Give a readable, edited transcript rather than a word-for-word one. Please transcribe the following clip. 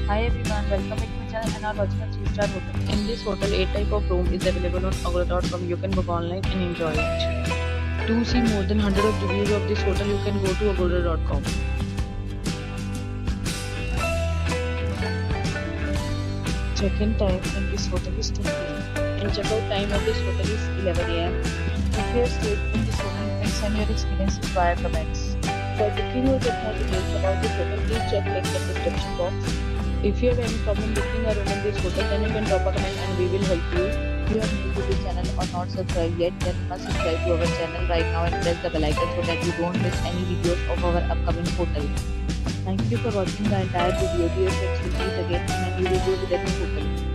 Hi everyone, welcome back to my channel and are watching a 3-star hotel. In this hotel, 8 type of room is available on agoda.com. You can book online and enjoy it. To see more than 100 of reviews of this hotel, you can go to agoda.com. Check-in time in this hotel is 10 p.m. and check-out time of this hotel is 11 a.m. If you have stayed in this hotel, you can send your experiences via comments. For booking or get more details about this hotel, please check link in the description box. If you have any problem booking a room in this hotel, then you can drop a comment and we will help you. If you are new to this channel or not subscribed yet, then you must subscribe to our channel right now and press the bell icon so that you don't miss any videos of our upcoming hotel. Thank you for watching the entire video. Dear friends, will meet again in a new video with a new hotel.